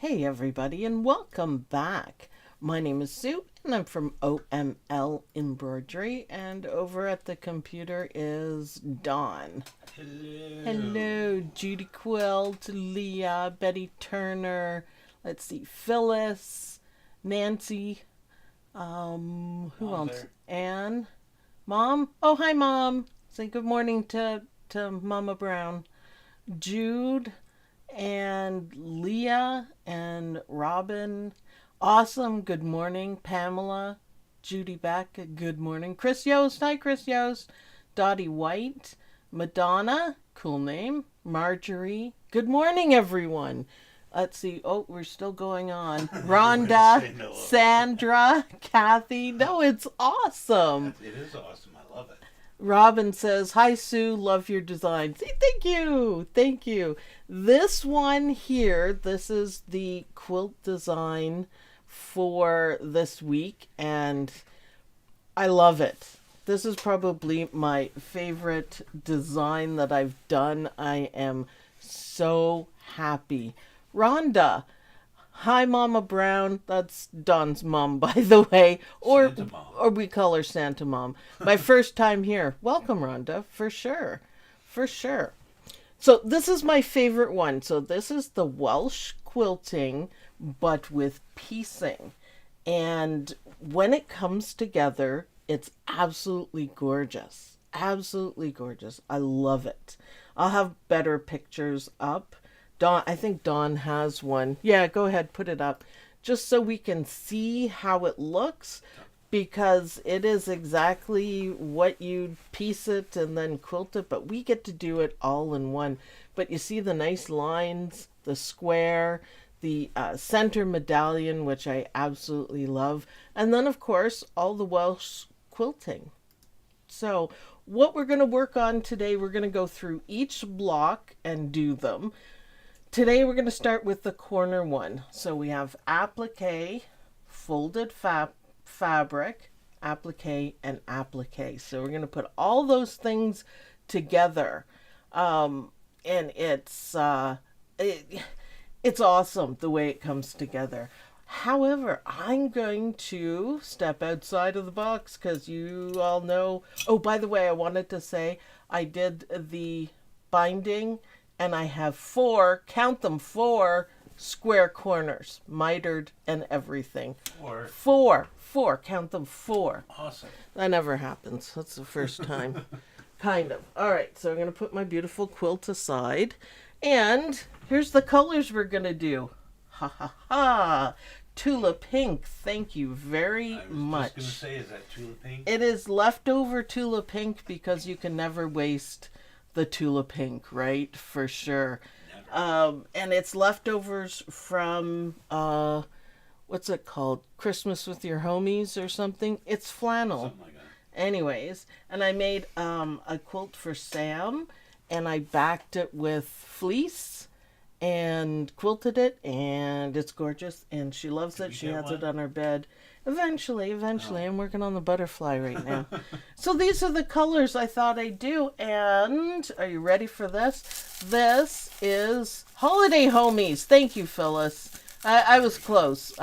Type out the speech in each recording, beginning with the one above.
Hey everybody, and welcome back. My name is Sue and I'm from OML Embroidery, and over at the computer is Dawn. Hello. Hello, Judy Quilt, Leah, Betty Turner, let's see, Phyllis, Nancy, who Mom's else? there. Anne, Mom. Oh, hi Mom. Say good morning to Mama Brown. Jude and Leah and Robin. Awesome. Good morning, Pamela. Judy Beck. Good morning. Chris Yost. Hi, Chris Yost. Dottie White. Madonna. Cool name. Marjorie. Good morning, everyone. Let's see. Oh, we're still going on. Rhonda, Say no. Sandra, Kathy. No, it's awesome. It is awesome. I love it. Robin says, "Hi Sue, love your design." Say, thank you. Thank you. This one here, this is the quilt design for this week, and I love it. This is probably my favorite design that I've done. I am so happy. Rhonda, hi, Mama Brown. That's Don's mom, by the way. Santa Mom. Or we call her Santa Mom. My first time here. Welcome, Rhonda, for sure. For sure. So this is my favorite one. So this is the Welsh quilting, but with piecing. And when it comes together, it's absolutely gorgeous. Absolutely gorgeous. I love it. I'll have better pictures up. Dawn, I think Dawn has one. Yeah, go ahead, put it up. Just so we can see how it looks, because it is exactly what you piece it and then quilt it, but we get to do it all in one. But you see the nice lines, the square, the center medallion, which I absolutely love, and then of course all the Welsh quilting. So what we're going to work on today, we're going to go through each block and do them. Today we're going to start with the corner one. So we have applique, folded fabric, applique, and applique. So we're going to put all those things together. And it's awesome the way it comes together. However, I'm going to step outside of the box because you all know. Oh, by the way, I wanted to say I did the binding, and I have four, count them, four square corners, mitered and everything. Four, count them, four. Awesome. That never happens. That's the first time. Kind of. All right, so I'm going to put my beautiful quilt aside. And here's the colors we're going to do. Ha ha ha. Tula pink. Thank you very much. I was just going to say, is that Tula pink? It is leftover Tula pink because you can never waste the Tula pink, right? For sure. And it's leftovers from, what's it called? Christmas with your homies or something? It's flannel. Something like that. Anyways, and I made a quilt for Sam, and I backed it with fleece and quilted it, and it's gorgeous, and she loves it. She has it on her bed. Eventually, I'm working on the butterfly right now. So these are the colors I thought I'd do, and are you ready for this? This is Holiday Homies. Thank you, Phyllis. I was close.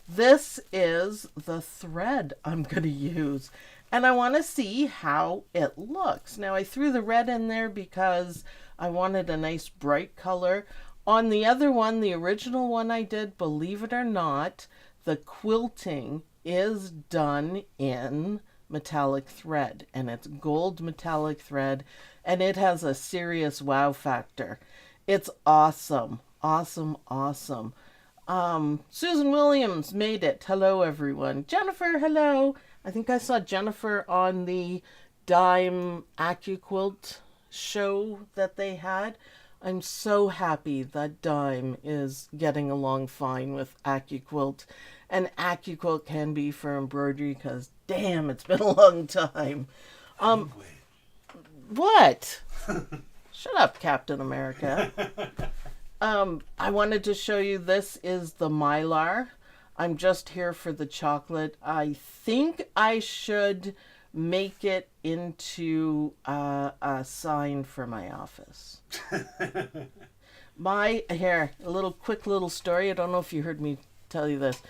This is the thread I'm going to use, and I want to see how it looks. Now, I threw the red in there because I wanted a nice bright color. On the other one, the original one I did, believe it or not, the quilting is done in metallic thread, and it's gold metallic thread, and it has a serious wow factor. It's awesome. Awesome. Susan Williams made it. Hello, everyone. Jennifer, hello. I think I saw Jennifer on the Dime AccuQuilt show that they had. I'm so happy that Dime is getting along fine with AccuQuilt. And AccuQuilt can be for embroidery because, damn, it's been a long time. What? Shut up, Captain America. I wanted to show you, this is the Mylar. I'm just here for the chocolate. I think I should make it into a sign for my office. My hair, a little quick little story. I don't know if you heard me tell you this.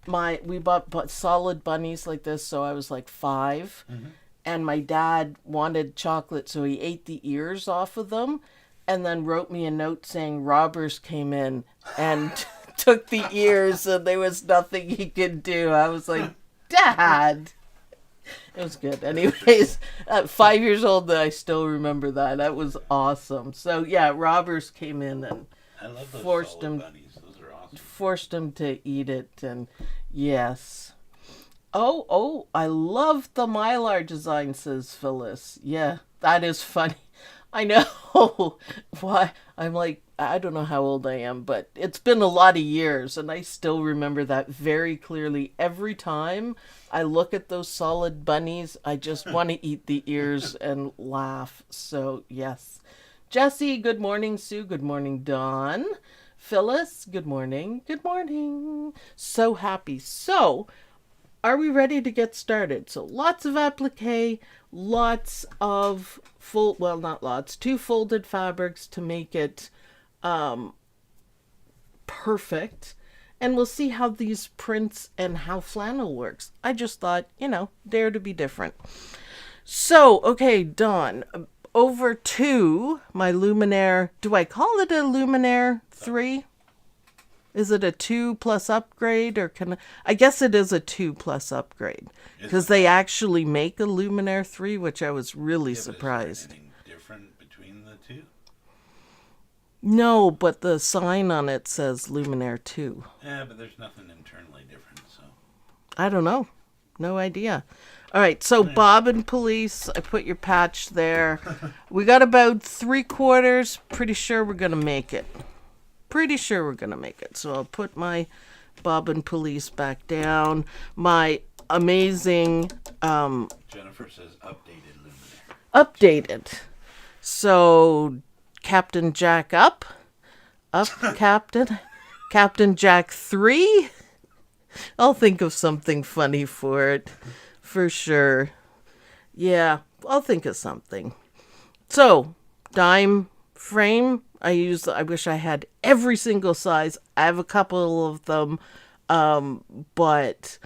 We bought solid bunnies like this, so I was like 5, and my dad wanted chocolate, so he ate the ears off of them, and then wrote me a note saying robbers came in and took the ears, and there was nothing he could do. I was like, Dad. It was good. Anyways, at 5 years old, I still remember that. That was awesome. So yeah, robbers came in and I love those forced solid him bunnies. Those are awesome. forced him to eat it, and yes. Oh, I love the Mylar design, says Phyllis. Yeah, that is funny. I know. Why? I'm like, I don't know how old I am, but it's been a lot of years, and I still remember that very clearly. Every time I look at those solid bunnies, I just want to eat the ears and laugh. So, yes. Jessie, good morning. Sue, good morning. Dawn. Phyllis, good morning. Good morning. So happy. So, are we ready to get started? So lots of applique, lots of two folded fabrics to make it perfect. And we'll see how these prints and how flannel works. I just thought, dare to be different. So, okay, Dawn, over to my Luminaire. Do I call it a Luminaire 3? Is it a 2 plus upgrade, or I guess it is a 2 plus upgrade, because they actually make a Luminaire 3, which I was really surprised. Is there anything different between the two? No, but the sign on it says Luminaire 2. Yeah, but there's nothing internally different, so. I don't know. No idea. All right, so Bob and Police, I put your patch there. We got about 3/4. Pretty sure we're going to make it. So I'll put my Bob and Police back down. My amazing Jennifer says updated Luminaire. updated. So Captain Jack up, Captain Jack 3. I'll think of something funny for it, for sure. Yeah, I'll think of something. So dime frame. I wish I had every single size. I have a couple of them, but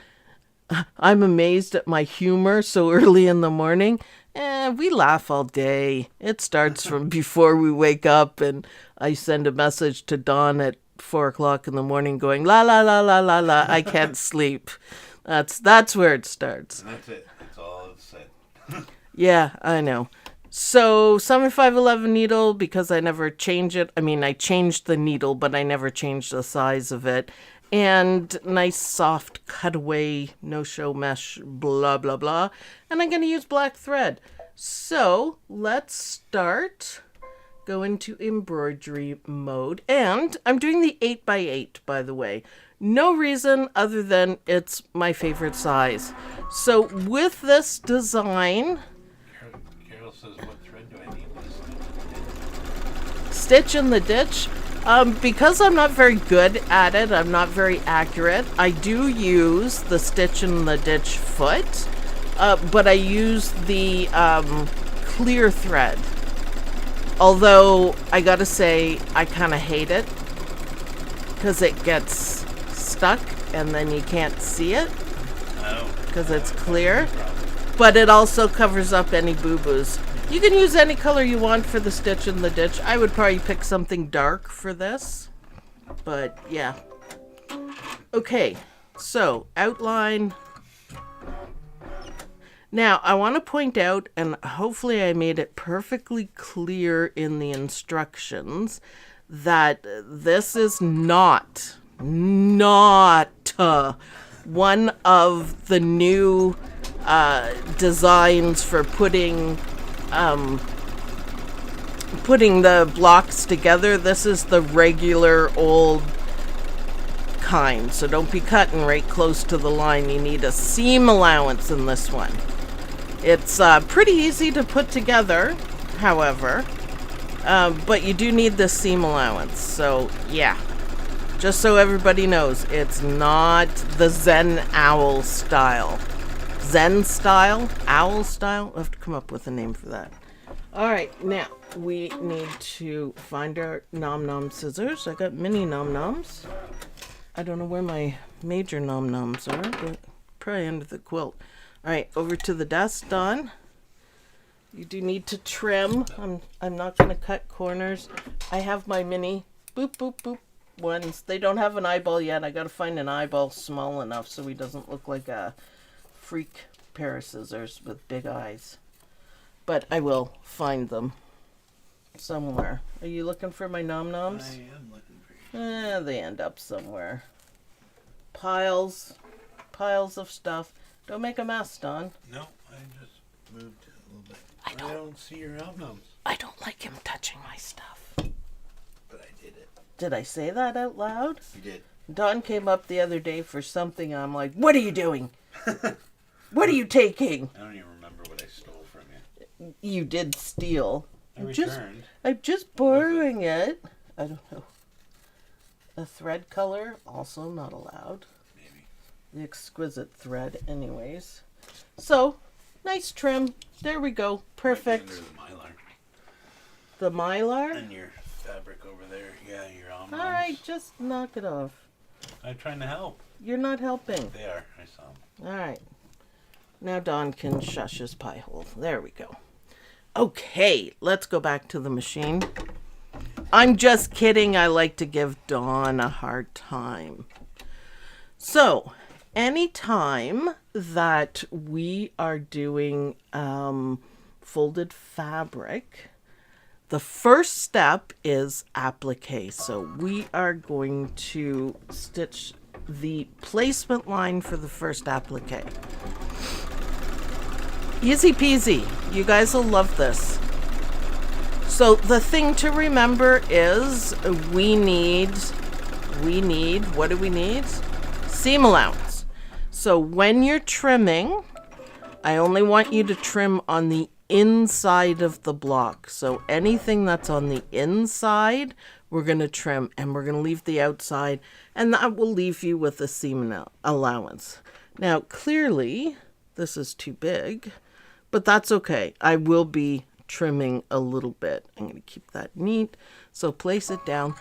I'm amazed at my humor so early in the morning. We laugh all day. It starts from before we wake up, and I send a message to Dawn at 4 o'clock in the morning going, la, la, la, la, la, la, I can't sleep. That's where it starts. And that's it. That's all it's said. Yeah, I know. So 7511 needle, because I never change it. I mean, I changed the needle, but I never changed the size of it. And nice soft cutaway, no-show mesh, blah, blah, blah. And I'm going to use black thread. So let's start. Go into embroidery mode. And I'm doing the 8x8, by the way. No reason other than it's my favorite size. So with this design... Carol says, what thread do I need to stitch in the ditch? Because I'm not very good at it, I'm not very accurate, I do use the stitch in the ditch foot, but I use the clear thread. Although, I gotta say, I kind of hate it, because it gets stuck and then you can't see it, because it's clear. But it also covers up any boo-boos. You can use any color you want for the stitch in the ditch. I would probably pick something dark for this. But, yeah. Okay, so outline. Now, I want to point out, and hopefully I made it perfectly clear in the instructions, that this is not one of the new designs for putting the blocks together. This is the regular old kind, so don't be cutting right close to the line. You need a seam allowance in this one. It's pretty easy to put together, however, but you do need the seam allowance. So yeah, just so everybody knows, it's not the Zen owl style. Zen style? Owl style? I'll have to come up with a name for that. All right, now, we need to find our nom nom scissors. I got mini nom noms. I don't know where my major nom noms are, but probably under the quilt. All right, over to the desk, Dawn. You do need to trim. I'm not going to cut corners. I have my mini boop boop boop ones. They don't have an eyeball yet. I got to find an eyeball small enough so he doesn't look like a freak pair of scissors with big eyes. But I will find them somewhere. Are you looking for my nom noms? I am looking for you. They end up somewhere. Piles of stuff. Don't make a mess, Don. No, I just moved it a little bit. I don't see your albums. I don't like him touching my stuff. But I did it. Did I say that out loud? You did. Don came up the other day for something. I'm like, what are you doing? What are you taking? I don't even remember what I stole from you. You did steal. I returned. I'm just borrowing it. I don't know. A thread color, also not allowed. Maybe. The exquisite thread anyways. So, nice trim. There we go. Perfect. Under the mylar. The mylar? And your fabric over there. Yeah, your almonds. Alright, just knock it off. I'm trying to help. You're not helping. They are. I saw them. Alright. Now Don can shush his pie hole. There we go. Okay, let's go back to the machine. I'm just kidding. I like to give Dawn a hard time. So, anytime that we are doing folded fabric, the first step is applique. So we are going to stitch the placement line for the first applique. Easy peasy. You guys will love this. So the thing to remember is we need, what do we need? Seam allowance. So when you're trimming, I only want you to trim on the inside of the block. So anything that's on the inside, we're going to trim, and we're going to leave the outside, and that will leave you with a seam allowance. Now, clearly, this is too big, but that's okay. I will be trimming a little bit. I'm going to keep that neat. So place it down.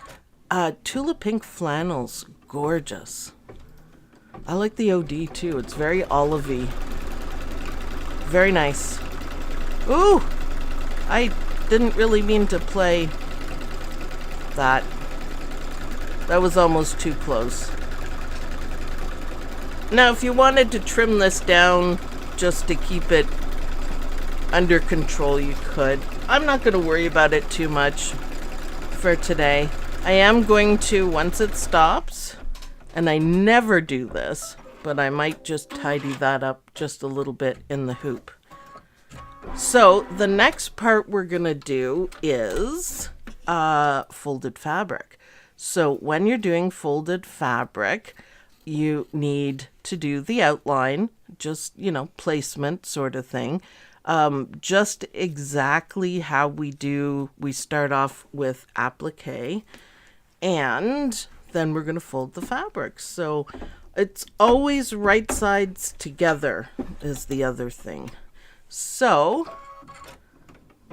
Tulip pink flannel's gorgeous. I like the OD too. It's very olivey. Very nice. Ooh! I didn't really mean to play that. That was almost too close. Now, if you wanted to trim this down just to keep it under control, you could. I'm not going to worry about it too much for today. I am going to, once it stops, and I never do this, but I might just tidy that up just a little bit in the hoop. So the next part we're going to do is folded fabric. So when you're doing folded fabric, you need to do the outline, just, placement sort of thing. Just exactly how we start off with applique, and then we're going to fold the fabric. So it's always right sides together is the other thing. So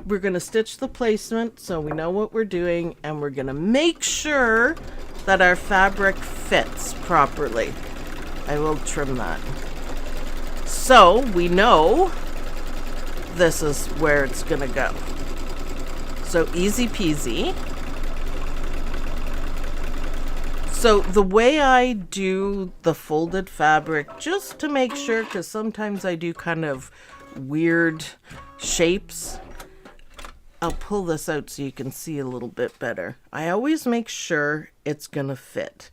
we're going to stitch the placement so we know what we're doing, and we're going to make sure that our fabric fits properly. I will trim that. So we know this is where it's going to go. So easy peasy. So the way I do the folded fabric, just to make sure, because sometimes I do kind of weird shapes, I'll pull this out so you can see a little bit better. I always make sure it's gonna fit.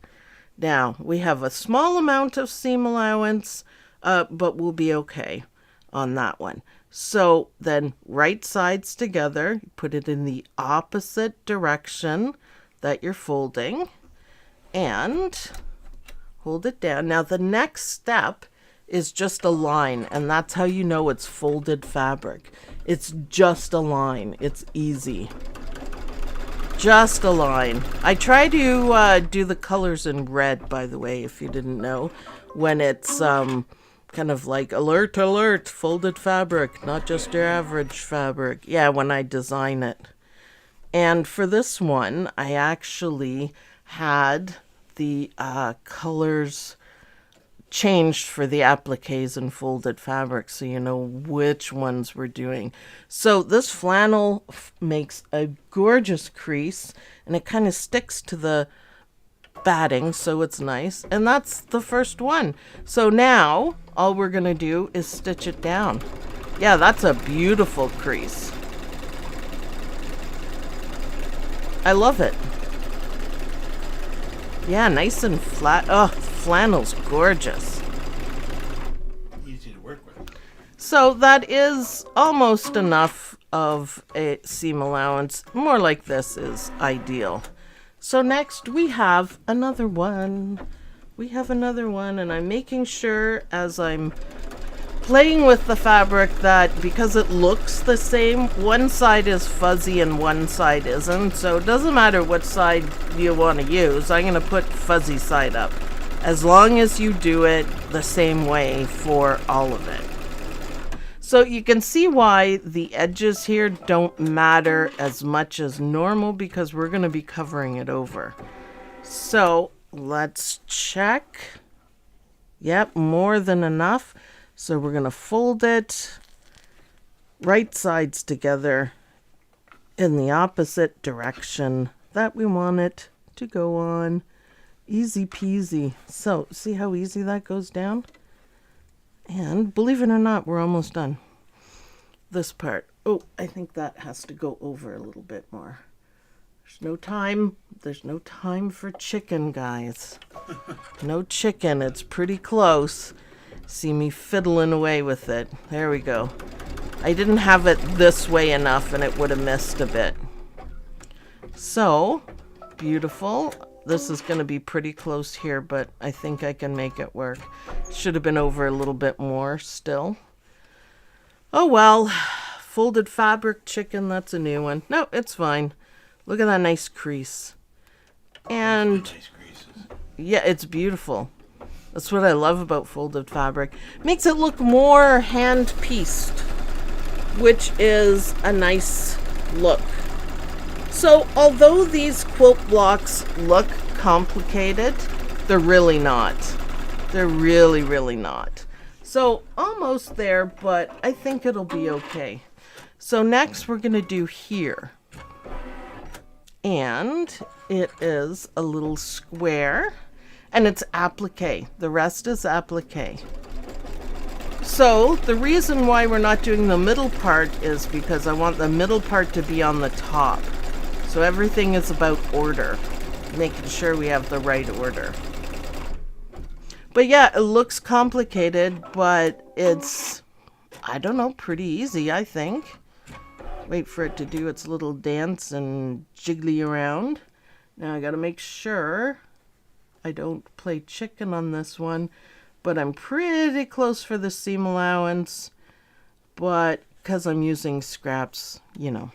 Now, we have a small amount of seam allowance, but we'll be okay on that one. So then right sides together, put it in the opposite direction that you're folding, and hold it down. Now the next step is just a line, and that's how you know it's folded fabric. It's just a line. It's easy. Just a line. I try to do the colors in red, by the way, if you didn't know, when it's kind of like alert, alert, folded fabric, not just your average fabric. Yeah, when I design it. And for this one, I actually had the colors changed for the appliques and folded fabric, so you know which ones we're doing. So this flannel makes a gorgeous crease, and it kind of sticks to the batting, so it's nice. And that's the first one. So now all we're gonna do is stitch it down. Yeah, that's a beautiful crease. I love it. Yeah, nice and flat. Oh, flannel's gorgeous. Easy to work with. So that is almost enough of a seam allowance. More like this is ideal. So next we have another one. And I'm making sure as I'm playing with the fabric that because it looks the same, one side is fuzzy and one side isn't. So it doesn't matter what side you want to use. I'm going to put fuzzy side up, as long as you do it the same way for all of it. So you can see why the edges here don't matter as much as normal, because we're going to be covering it over. So let's check. Yep, more than enough. So we're going to fold it right sides together in the opposite direction that we want it to go on. Easy peasy. So see how easy that goes down? And believe it or not, we're almost done. This part. Oh, I think that has to go over a little bit more. There's no time. There's no time for chicken, guys. No chicken. It's pretty close. See me fiddling away with it. There we go. I didn't have it this way enough and it would have missed a bit. So, beautiful. This is going to be pretty close here, but I think I can make it work. Should have been over a little bit more still. Oh well. Folded fabric chicken, that's a new one. No, it's fine. Look at that nice crease. And Nice creases. yeah, it's beautiful. That's what I love about folded fabric. Makes it look more hand-pieced, which is a nice look. So although these quilt blocks look complicated, they're really not. They're really, really not. So almost there, but I think it'll be okay. So next we're going to do here. And it is a little square. And it's applique. The rest is applique. So the reason why we're not doing the middle part is because I want the middle part to be on the top. So everything is about order, making sure we have the right order. But yeah, it looks complicated, but it's, I don't know, pretty easy, I think. Wait for it to do its little dance and jiggly around. Now I gotta make sure I don't play chicken on this one, but I'm pretty close for the seam allowance, but because I'm using scraps, you know.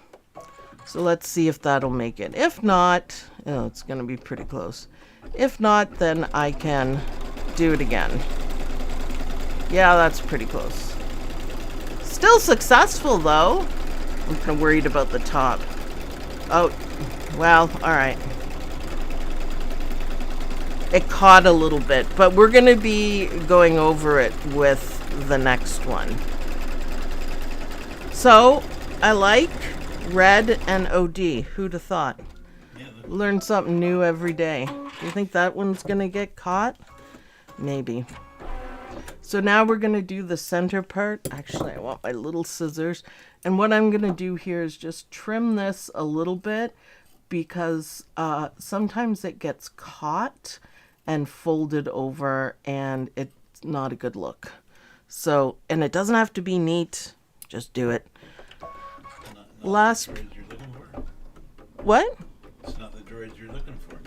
So let's see if that'll make it. If not, oh, it's going to be pretty close. If not, then I can do it again. Yeah, that's pretty close. Still successful, though. I'm kind of worried about the top. Oh, well, all right. It caught a little bit, but we're going to be going over it with the next one. So, I like red and OD. Who'd have thought? Yeah, Learn something new every day. Do you think that one's going to get caught? Maybe. So now we're going to do the center part. Actually, I want my little scissors. And what I'm going to do here is just trim this a little bit, because sometimes it gets caught and folded over and it's not a good look. So, and it doesn't have to be neat. Just do it. not Last, the droids you're looking for. what? It's not the droids you're looking for.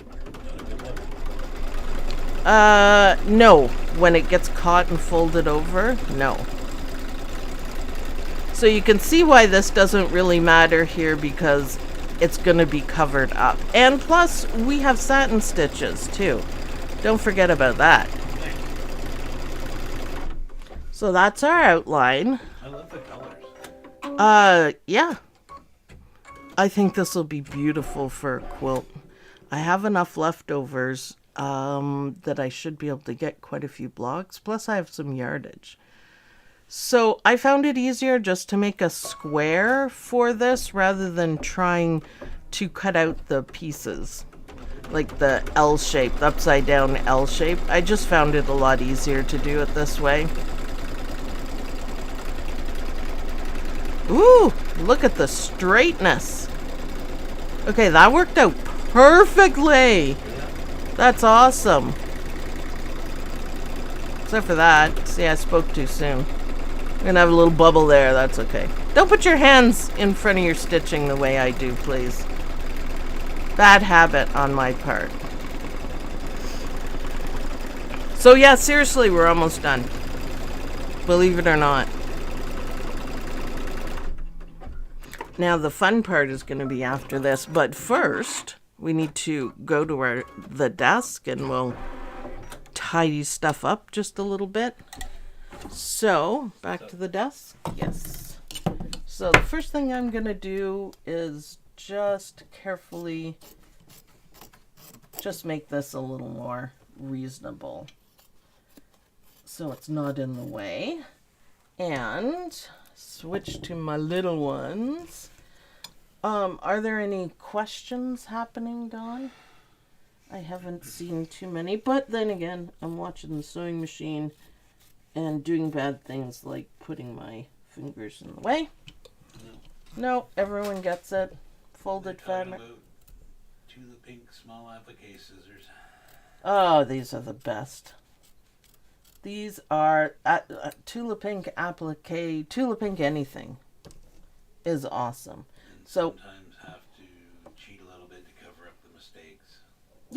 Not a good look. No. When it gets caught and folded over, no. So you can see why this doesn't really matter here, because it's going to be covered up. And plus, we have satin stitches too. Don't forget about that. So that's our outline. I love the colors. Yeah. I think this will be beautiful for a quilt. I have enough leftovers that I should be able to get quite a few blocks. Plus I have some yardage. So I found it easier just to make a square for this rather than trying to cut out the pieces. Like the L shape, the upside down L shape. I just found it a lot easier to do it this way. Ooh, look at the straightness. Okay, that worked out perfectly. That's awesome. Except for that. See, I spoke too soon. I'm gonna have a little bubble there, that's okay. Don't put your hands in front of your stitching the way I do, please. Bad habit on my part. So yeah, seriously, we're almost done. Believe it or not. Now the fun part is going to be after this, but first we need to go to the desk and we'll tidy stuff up just a little bit. So back to the desk. Yes. So the first thing I'm going to do is just carefully just make this a little more reasonable so it's not in the way, and switch to my little ones. Are there any questions happening, Dawn? I haven't seen too many, but then again, I'm watching the sewing machine and doing bad things like putting my fingers in the way. No, everyone gets it. Folded fabric. Tula pink small applique scissors. Oh, these are the best. These are Tula pink applique. Tula pink anything is awesome. And so sometimes have to cheat a little bit to cover up the mistakes.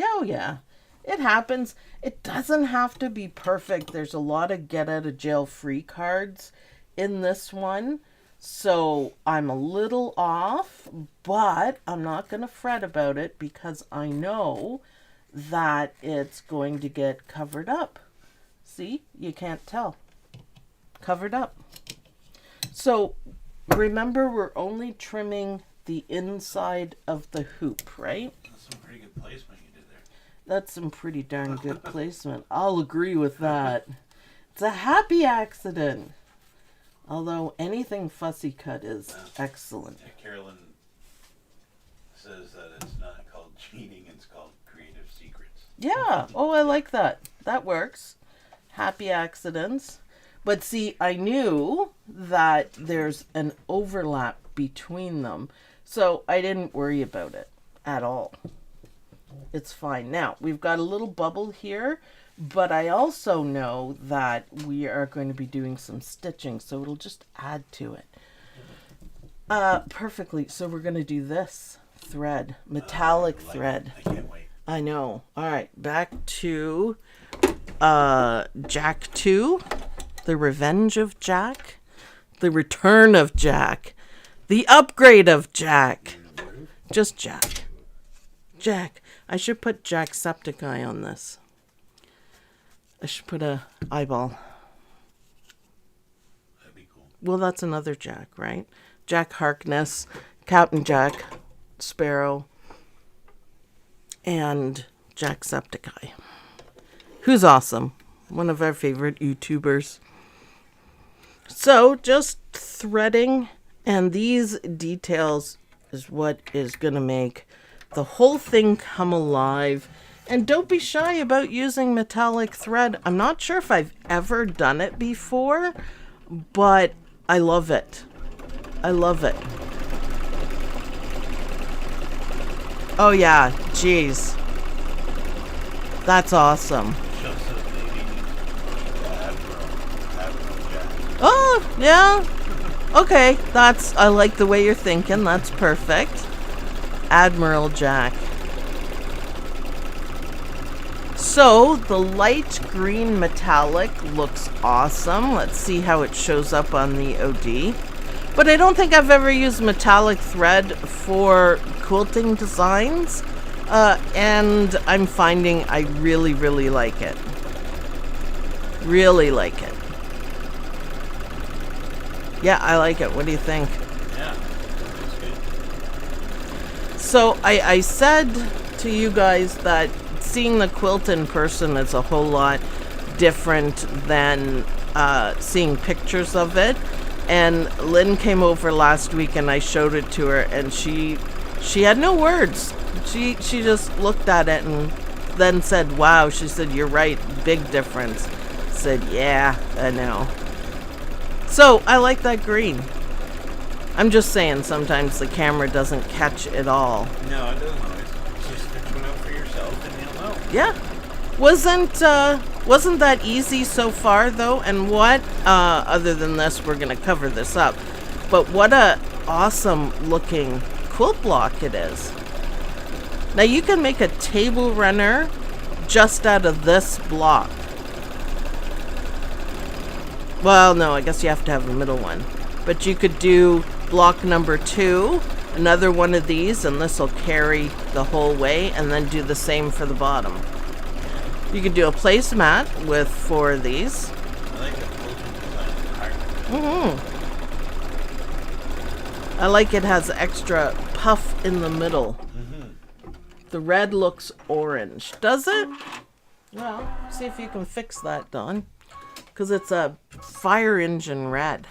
Oh yeah, it happens. It doesn't have to be perfect. There's a lot of get out of jail free cards in this one. So I'm a little off, but I'm not going to fret about it because I know that it's going to get covered up. See, you can't tell. Covered up. So remember, we're only trimming the inside of the hoop, right? That's some pretty good placement you did there. That's some pretty darn good placement. I'll agree with that. It's a happy accident. Although anything fussy cut is excellent. Carolyn says that it's not called cheating, it's called creative secrets. Yeah. Oh, I like that. That works. Happy accidents. But see, I knew that there's an overlap between them. So I didn't worry about it at all. It's fine. Now, we've got a little bubble here. But I also know that we are going to be doing some stitching, so it'll just add to it. Perfectly. So we're going to do this thread, metallic thread. I can't wait. I know. All right, back to Jack 2, the revenge of Jack, the return of Jack, the upgrade of Jack. Just Jack. Jack. I should put Jacksepticeye on this. I should put a eyeball. That'd be cool. Well, that's another Jack, right? Jack Harkness, Captain Jack Sparrow, and Jacksepticeye, who's awesome. One of our favorite YouTubers. So, just threading, and these details is what is going to make the whole thing come alive. And don't be shy about using metallic thread. I'm not sure if I've ever done it before, but I love it. I love it. Oh yeah, jeez. That's awesome. Just so maybe Admiral Jack. Oh, yeah. Okay, I like the way you're thinking. That's perfect. Admiral Jack. So the light green metallic looks awesome. Let's see how it shows up on the OD. But I don't think I've ever used metallic thread for quilting designs. And I'm finding I really, really like it. Really like it. Yeah, I like it. What do you think? Yeah, that's good. So I said to you guys that seeing the quilt in person is a whole lot different than seeing pictures of it. And Lynn came over last week and I showed it to her, and she had no words. She just looked at it and then said, wow. She said, you're right, big difference. I said, yeah, I know. So I like that green. I'm just saying sometimes the camera doesn't catch it all. No, it doesn't always. Just stitch one out for yourself and you'll know. Yeah. Wasn't that easy so far though? And what other than this, we're gonna cover this up, but what a awesome looking quilt block it is. Now you can make a table runner just out of this block. Well, no, I guess you have to have a middle one, but you could do block number 2, another one of these, and this will carry the whole way, and then do the same for the bottom. You could do a placemat with 4 of these. I like the quilting design in the heart. I like it has extra puff in the middle. The red looks orange. Does it? Well, see if you can fix that, Dawn. Because it's a fire engine red.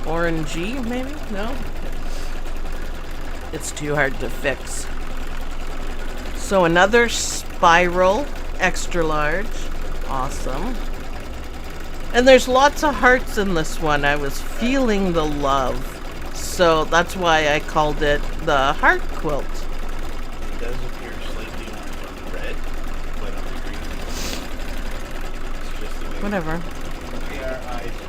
Orangey, maybe? No? It's too hard to fix. So another spiral, extra large. Awesome. And there's lots of hearts in this one. I was feeling the love. So that's why I called it the Heart Quilt. It does appear slightly orange on the red, but on the green, it's just the way Whatever. our eyes are.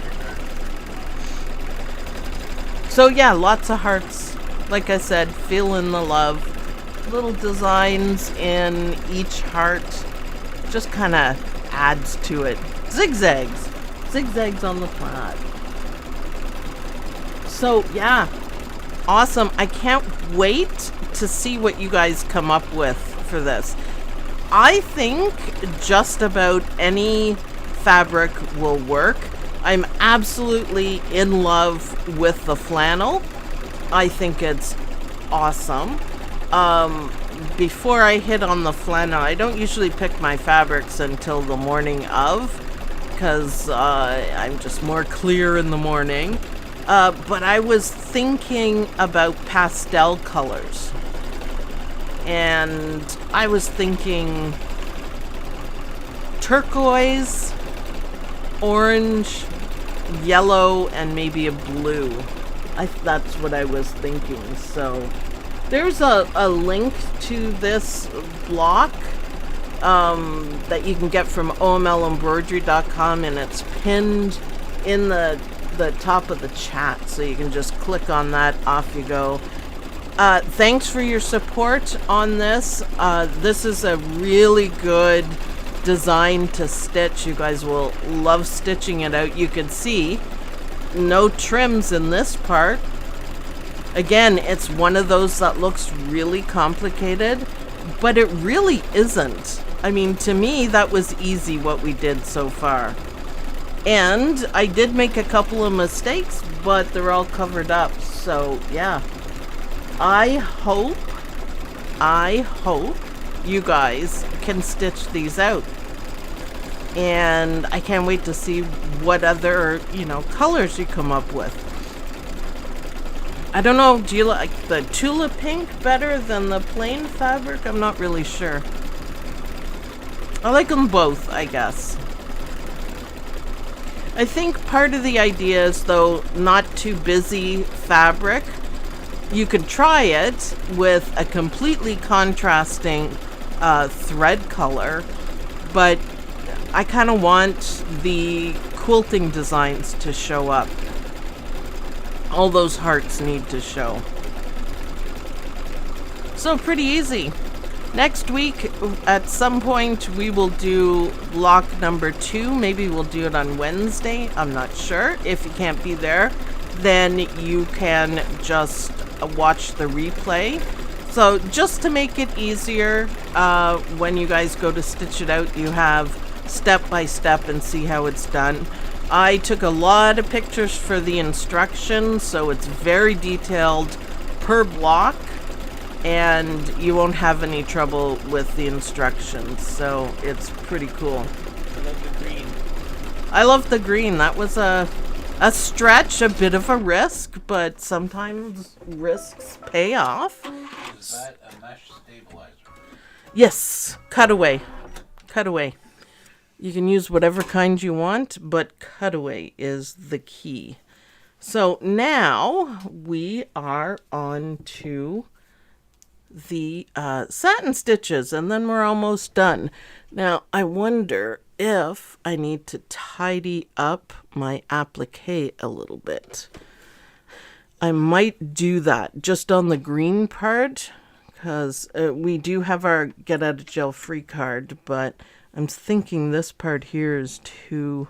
So yeah, lots of hearts. Like I said, feeling the love. Little designs in each heart. Just kind of adds to it. Zigzags. Zigzags on the plaid. So yeah, awesome. I can't wait to see what you guys come up with for this. I think just about any fabric will work. I'm absolutely in love with the flannel. I think it's awesome. Before I hit on the flannel, I don't usually pick my fabrics until the morning of, because I'm just more clear in the morning. But I was thinking about pastel colors. And I was thinking turquoise, orange, yellow, and maybe a blue. That's what I was thinking. So there's a link to this block that you can get from omlembroidery.com, and it's pinned in the top of the chat, so you can just click on that. Off you go. Thanks for your support on this. This is a really good design to stitch. You guys will love stitching it out. You can see no trims in this part. Again, it's one of those that looks really complicated, but it really isn't. I mean, to me, that was easy what we did so far. And I did make a couple of mistakes, but they're all covered up. So yeah, I hope you guys can stitch these out. And I can't wait to see what other, colors you come up with. I don't know, do you like the tulip pink better than the plain fabric? I'm not really sure. I like them both, I guess. I think part of the idea is, though, not too busy fabric. You could try it with a completely contrasting thread color, but I kind of want the quilting designs to show up. All those hearts need to show. So pretty easy. Next week, at some point, we will do block number 2. Maybe we'll do it on Wednesday. I'm not sure. If you can't be there, then you can just watch the replay. So just to make it easier, when you guys go to stitch it out, you have step by step and see how it's done. I took a lot of pictures for the instructions, so it's very detailed per block, and you won't have any trouble with the instructions, so it's pretty cool. I love the green. I love the green. That was a stretch, a bit of a risk, but sometimes risks pay off. Is that a mesh stabilizer? Yes, cutaway. Cutaway. You can use whatever kind you want, but cutaway is the key. So now we are on to the satin stitches, and then we're almost done. Now, I wonder if I need to tidy up my applique a little bit. I might do that just on the green part, because we do have our get out of jail free card, but I'm thinking this part here is too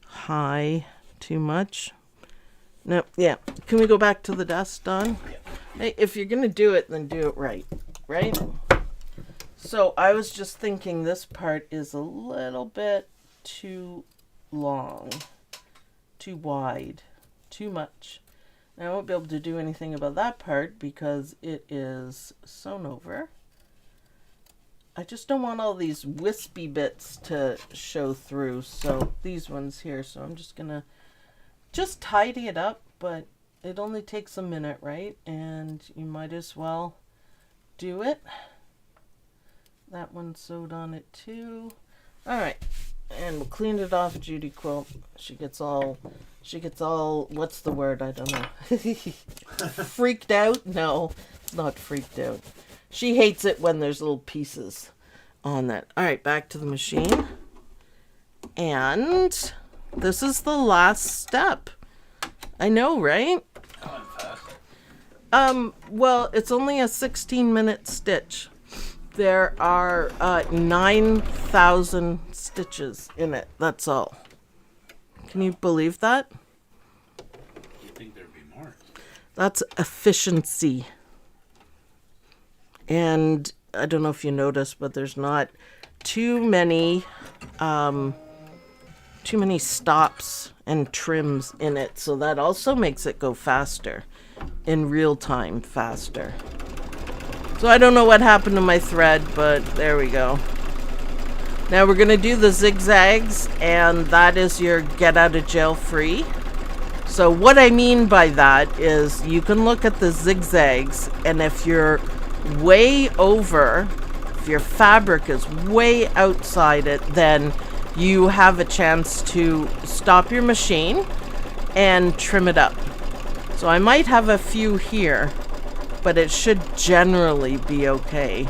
high, too much. No, yeah. Can we go back to the dust, Don? Yeah. Hey, if you're going to do it, then do it right. Right? So I was just thinking this part is a little bit too long, too wide, too much. Now, I won't be able to do anything about that part because it is sewn over. I just don't want all these wispy bits to show through, so these ones here. So I'm just gonna tidy it up, but it only takes a minute, right? And you might as well do it. That one's sewed on it too. All right, and we'll clean it off Judy Quilt. She gets all, what's the word? I don't know. Freaked out? No, it's not freaked out. She hates it when there's little pieces on that. All right, back to the machine. And this is the last step. I know, right? Going fast. Well, it's only a 16-minute stitch. There are 9,000 stitches in it. That's all. Can you believe that? You'd think there'd be more. That's efficiency. And I don't know if you noticed, but there's not too many stops and trims in it, so that also makes it go faster, in real time faster. So I don't know what happened to my thread, but there we go. Now we're gonna do the zigzags, and that is your get out of jail free. So what I mean by that is you can look at the zigzags, and if you're way over, if your fabric is way outside it, then you have a chance to stop your machine and trim it up. So I might have a few here, but it should generally be okay.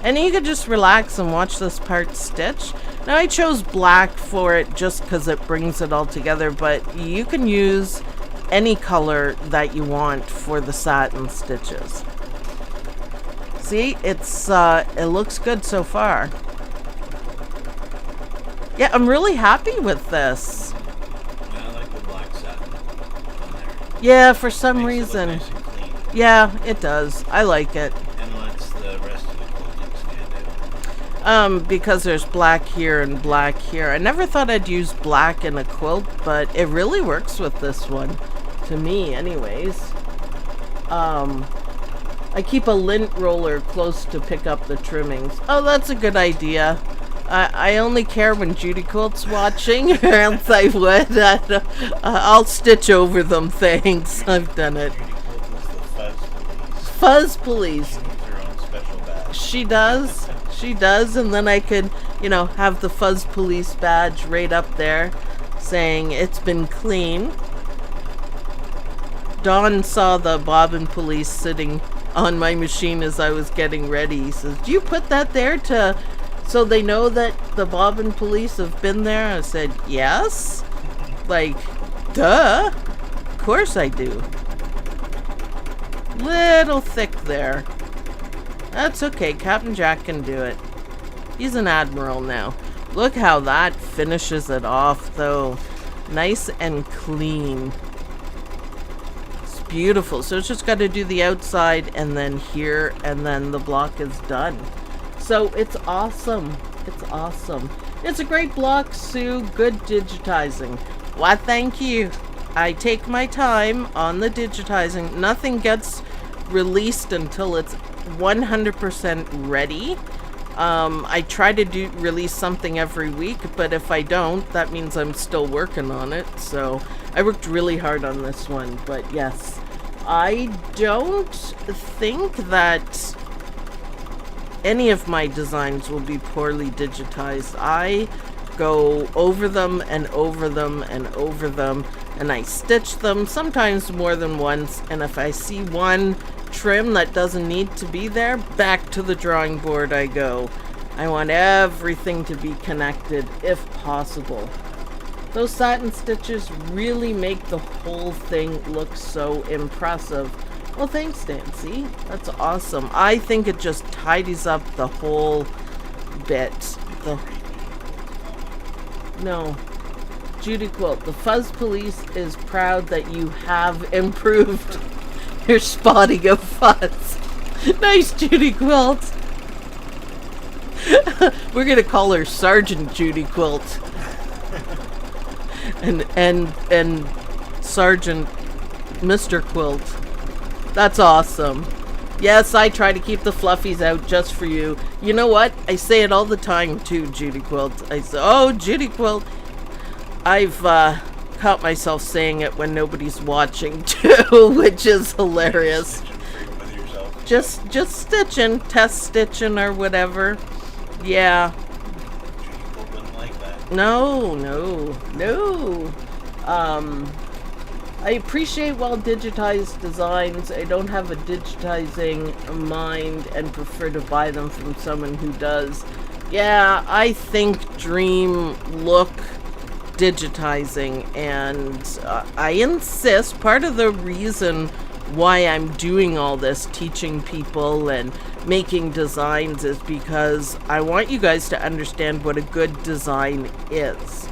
And you could just relax and watch this part stitch. Now I chose black for it just because it brings it all together, but you can use any color that you want for the satin stitches. See, it looks good so far. Yeah, I'm really happy with this. Yeah, I like the black satin on there. Yeah, for some Makes it look reason. nice and clean, Yeah, it does. I like it. and lets the rest of the quilting stand out. Because there's black here and black here. I never thought I'd use black in a quilt, but it really works with this one. To me, anyways. I keep a lint roller close to pick up the trimmings. Oh, that's a good idea. I only care when Judy Quilt's watching, or else I would. I'll stitch over them, thanks. I've done it. Judy Quilt is the Fuzz police. She needs her own special badge. She does, and then I could, have the Fuzz Police badge right up there saying it's been clean. Dawn saw the bobbin police sitting on my machine as I was getting ready. He says, "Do you put that there so they know that the bobbin police have been there?" I said, "Yes." Like, duh. Of course I do. Little thick there. That's okay. Captain Jack can do it. He's an admiral now. Look how that finishes it off, though. Nice and clean. It's beautiful. So it's just got to do the outside and then here, and then the block is done. So it's awesome. It's awesome. It's a great block, Sue. Good digitizing. Why, thank you. I take my time on the digitizing. Nothing gets released until it's 100% ready. I try to release something every week, but if I don't, that means I'm still working on it. So I worked really hard on this one, but yes, I don't think that any of my designs will be poorly digitized. I go over them and over them and over them, and I stitch them, sometimes more than once, and if I see one trim that doesn't need to be there, back to the drawing board I go. I want everything to be connected if possible. Those satin stitches really make the whole thing look so impressive. Well, thanks, Nancy. That's awesome. I think it just tidies up the whole bit. No. Judy Quilt, the Fuzz Police is proud that you have improved your spotting of fuzz. Nice, Judy Quilt. We're gonna call her Sergeant Judy Quilt. And Sergeant Mr. Quilt. That's awesome. Yes, I try to keep the fluffies out just for you. You know what? I say it all the time too, Judy Quilt. I say, oh, Judy Quilt. I've caught myself saying it when nobody's watching too, which is hilarious. Just stitching, test stitching or whatever. Yeah. No. I appreciate well-digitized designs. I don't have a digitizing mind and prefer to buy them from someone who does. Yeah, I think dream look digitizing, and I insist. Part of the reason why I'm doing all this, teaching people and making designs, is because I want you guys to understand what a good design is.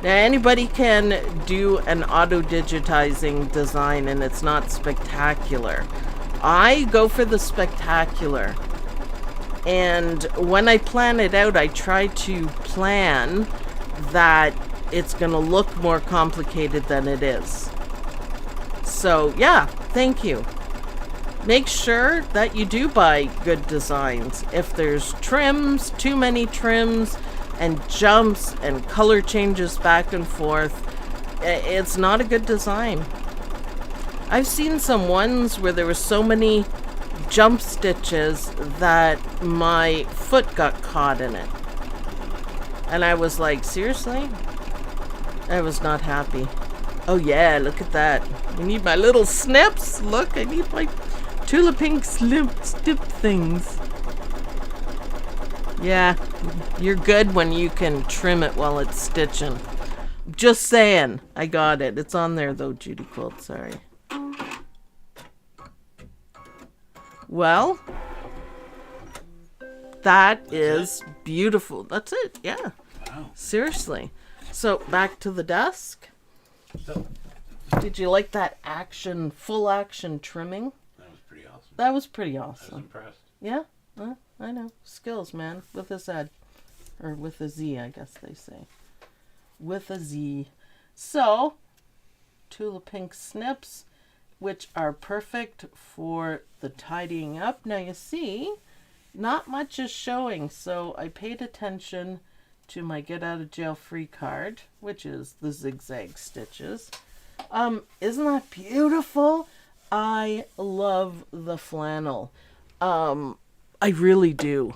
Now, anybody can do an auto-digitizing design and it's not spectacular. I go for the spectacular. And when I plan it out, I try to plan that it's going to look more complicated than it is. So, yeah, thank you. Make sure that you do buy good designs. If there's trims, too many trims, and jumps and color changes back and forth, it's not a good design. I've seen some ones where there were so many jump stitches that my foot got caught in it. And I was like, seriously? I was not happy. Oh yeah, look at that. I need my little snips. Look, I need my Tula Pink snip things. Yeah, you're good when you can trim it while it's stitching. Just saying. I got it. It's on there though, Judy Quilt. Sorry. Well, that is beautiful. That's it. Yeah. Wow. Seriously. So back to the desk. Did you like that action, full action trimming? That was pretty awesome. That was pretty I was awesome. impressed. Yeah. I know. Skills, man. With a Z. Or with a Z, I guess they say. With a Z. So, Tula Pink snips, which are perfect for the tidying up. Now, you see, not much is showing. So, I paid attention to my get out of jail free card, which is the zigzag stitches. Isn't that beautiful? I love the flannel. I really do.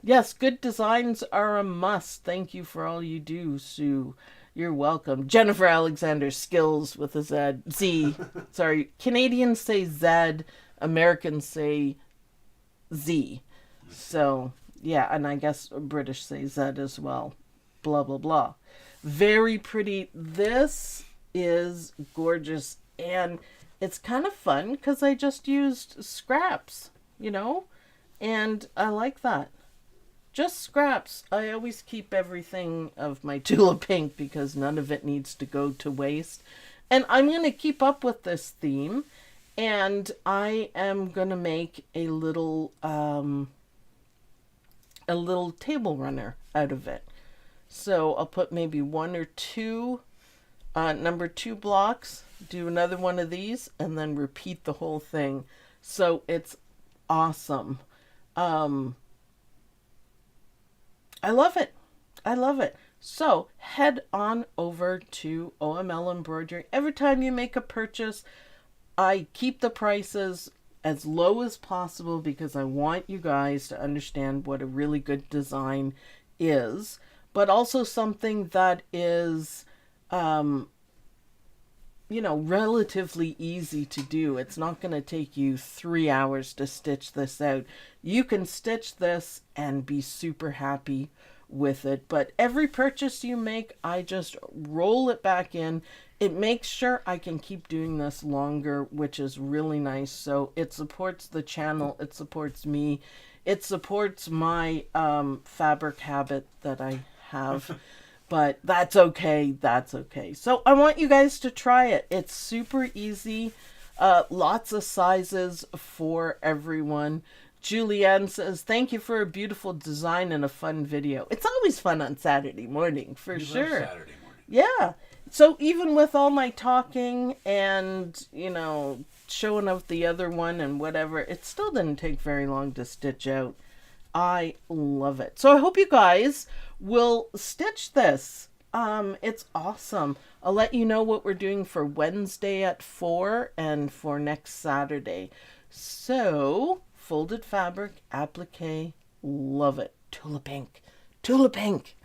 Yes, good designs are a must. Thank you for all you do, Sue. You're welcome. Jennifer Alexander, skills with a Z. Sorry, Canadians say Z, Americans say Z. So, yeah, and I guess British say Z as well. Blah, blah, blah. Very pretty. This is gorgeous, and it's kind of fun because I just used scraps, and I like that. Just scraps. I always keep everything of my Tula Pink because none of it needs to go to waste. And I'm going to keep up with this theme, and I am going to make a little a little table runner out of it. So I'll put maybe one or two number 2 blocks, do another one of these, and then repeat the whole thing. So it's awesome. I love it. I love it. So head on over to OML Embroidery. Every time you make a purchase, I keep the prices as low as possible because I want you guys to understand what a really good design is, but also something that is, relatively easy to do. It's not going to take you 3 hours to stitch this out. You can stitch this and be super happy with it. But every purchase you make, I just roll it back in. It makes sure I can keep doing this longer, which is really nice. So it supports the channel. It supports me. It supports my fabric habit that I have. But that's okay. That's okay. So I want you guys to try it. It's super easy. Lots of sizes for everyone. Julianne says, thank you for a beautiful design and a fun video. It's always fun on Saturday morning, for sure. Saturday morning. Yeah. So even with all my talking and, showing off the other one and whatever, it still didn't take very long to stitch out. I love it. So I hope you guys will stitch this. It's awesome. I'll let you know what we're doing for Wednesday at 4 and for next Saturday. So, folded fabric, applique, love it. Tulip ink. Tulip ink.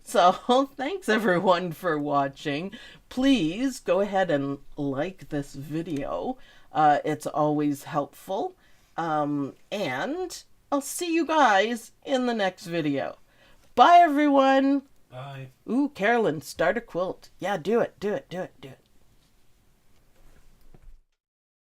So, thanks everyone for watching. Please go ahead and like this video. It's always helpful. And I'll see you guys in the next video. Bye, everyone. Bye. Ooh, Carolyn, start a quilt. Yeah, do it.